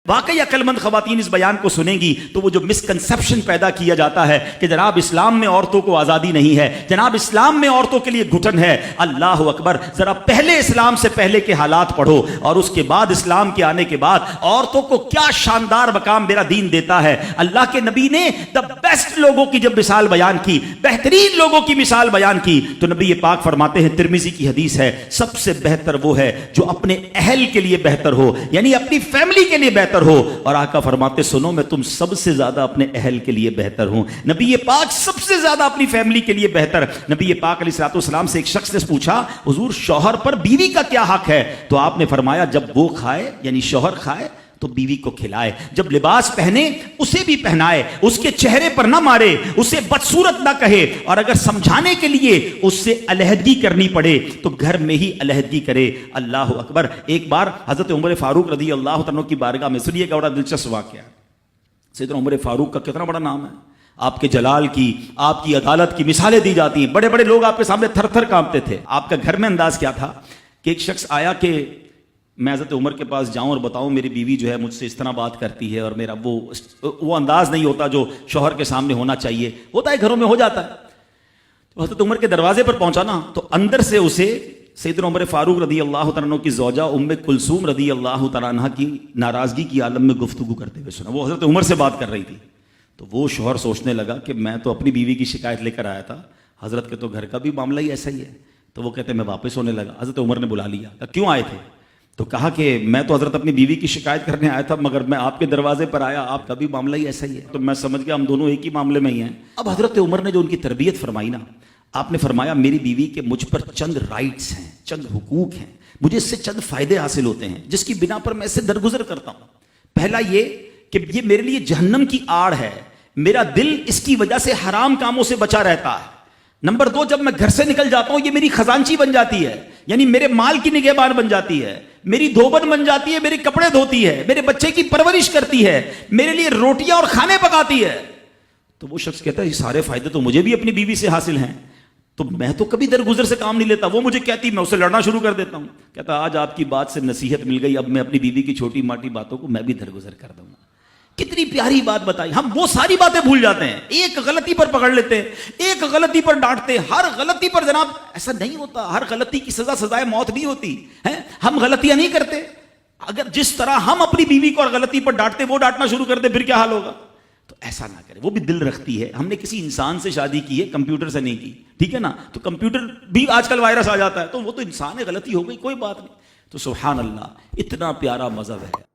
واقعی عقل مند خواتین اس بیان کو سنیں گی تو وہ جو مسکنسپشن پیدا کیا جاتا ہے کہ جناب اسلام میں عورتوں کو آزادی نہیں ہے، جناب اسلام میں عورتوں کے لیے گھٹن ہے، اللہ اکبر، ذرا پہلے اسلام سے پہلے کے حالات پڑھو اور اس کے بعد اسلام کے آنے کے بعد عورتوں کو کیا شاندار مقام میرا دین دیتا ہے۔ اللہ کے نبی نے دا بیسٹ لوگوں کی جب مثال بیان کی، بہترین لوگوں کی مثال بیان کی، تو نبی پاک فرماتے ہیں، ترمذی کی حدیث ہے، سب سے بہتر وہ ہے جو اپنے اہل کے لیے بہتر ہو، یعنی اپنی فیملی کے لیے بہتر ہو۔ اور آقا فرماتے سنو میں تم سب سے زیادہ اپنے اہل کے لیے بہتر ہوں۔ نبی پاک سب سے زیادہ اپنی فیملی کے لیے بہتر۔ نبی پاک علیہ الصلوۃ والسلام سے ایک شخص نے پوچھا، حضور شوہر پر بیوی کا کیا حق ہے؟ تو آپ نے فرمایا جب وہ کھائے یعنی شوہر کھائے تو بیوی کو کھلائے، جب لباس پہنے اسے بھی پہنائے، اس کے چہرے پر نہ مارے، اسے بدصورت نہ کہے، اور اگر سمجھانے کے لیے اس سے علیحدگی کرنی پڑے تو گھر میں ہی علیحدگی کرے۔ اللہ اکبر۔ ایک بار حضرت عمر فاروق رضی اللہ عنہ کی بارگاہ میں، سنیے گا، بڑا دلچسپ واقعہ۔ سیدنا عمر فاروق کا کتنا بڑا نام ہے، آپ کے جلال کی، آپ کی عدالت کی مثالیں دی جاتی ہیں، بڑے بڑے لوگ آپ کے سامنے تھر تھر کانپتے تھے۔ آپ کا گھر میں انداز کیا تھا کہ ایک شخص آیا کہ میں حضرت عمر کے پاس جاؤں اور بتاؤں میری بیوی جو ہے مجھ سے اس طرح بات کرتی ہے، اور میرا وہ انداز نہیں ہوتا جو شوہر کے سامنے ہونا چاہیے، ہوتا ہے گھروں میں، ہو جاتا ہے۔ تو حضرت عمر کے دروازے پر پہنچا نا، تو اندر سے اسے سیدنا عمر فاروق رضی اللہ تعالیٰ عنہ کی زوجہ ام کلثوم رضی اللہ تعالیٰ عنہ کی ناراضگی کی عالم میں گفتگو کرتے ہوئے سنا۔ وہ حضرت عمر سے بات کر رہی تھی، تو وہ شوہر سوچنے لگا کہ میں تو اپنی بیوی کی شکایت لے کر آیا تھا، حضرت کے تو گھر کا بھی معاملہ ہی ایسا ہی ہے۔ تو وہ کہتے ہیں میں واپس ہونے لگا۔ حضرت عمر نے بلا لیا، کہا کیوں آئے تھے؟ تو کہا کہ میں تو حضرت اپنی بیوی کی شکایت کرنے آیا تھا، مگر میں آپ کے دروازے پر آیا، آپ کا بھی معاملہ ہی ایسا ہی ہے، تو میں سمجھ گیا ہم دونوں ایک ہی معاملے میں ہی ہیں۔ اب حضرت عمر نے جو ان کی تربیت فرمائی نا، آپ نے فرمایا میری بیوی کے مجھ پر چند رائٹس ہیں، چند حقوق ہیں، مجھے اس سے چند فائدے حاصل ہوتے ہیں جس کی بنا پر میں اس سے درگزر کرتا ہوں۔ پہلا یہ کہ یہ میرے لیے جہنم کی آڑ ہے، میرا دل اس کی وجہ سے حرام کاموں سے بچا رہتا ہے۔ نمبر دو، جب میں گھر سے نکل جاتا ہوں یہ میری خزانچی بن جاتی ہے، یعنی میرے مال کی نگہبان بن جاتی ہے، میری دھوبن بن جاتی ہے، میرے کپڑے دھوتی ہے، میرے بچے کی پرورش کرتی ہے، میرے لیے روٹیاں اور کھانے پکاتی ہے۔ تو وہ شخص کہتا ہے یہ سارے فائدے تو مجھے بھی اپنی بیوی سے حاصل ہیں، تو میں تو کبھی درگزر سے کام نہیں لیتا، وہ مجھے کہتی میں اسے لڑنا شروع کر دیتا ہوں۔ کہتا آج آپ کی بات سے نصیحت مل گئی، اب میں اپنی بیوی کی چھوٹی موٹی باتوں کو میں بھی درگزر کر دوں گا۔ کتنی پیاری بات بتائی، ہم وہ ساری باتیں بھول جاتے ہیں، ایک غلطی پر پکڑ لیتے ہیں، ایک غلطی پر ڈانٹتے ہیں، ہر غلطی پر جناب ایسا نہیں ہوتا، ہر غلطی کی سزا سزائے موت نہیں ہوتی ہے، ہم غلطیاں نہیں کرتے۔ اگر جس طرح ہم اپنی بیوی کو اور غلطی پر ڈانٹتے وہ ڈانٹنا شروع کر دے پھر کیا حال ہوگا؟ تو ایسا نہ کرے، وہ بھی دل رکھتی ہے، ہم نے کسی انسان سے شادی کی ہے، کمپیوٹر سے نہیں کی، ٹھیک ہے نا؟ تو کمپیوٹر بھی آج کل وائرس آ جاتا ہے، تو وہ تو انسان ہے، غلطی ہو گئی، کوئی بات نہیں۔ تو سبحان اللہ، اتنا پیارا مذہب ہے۔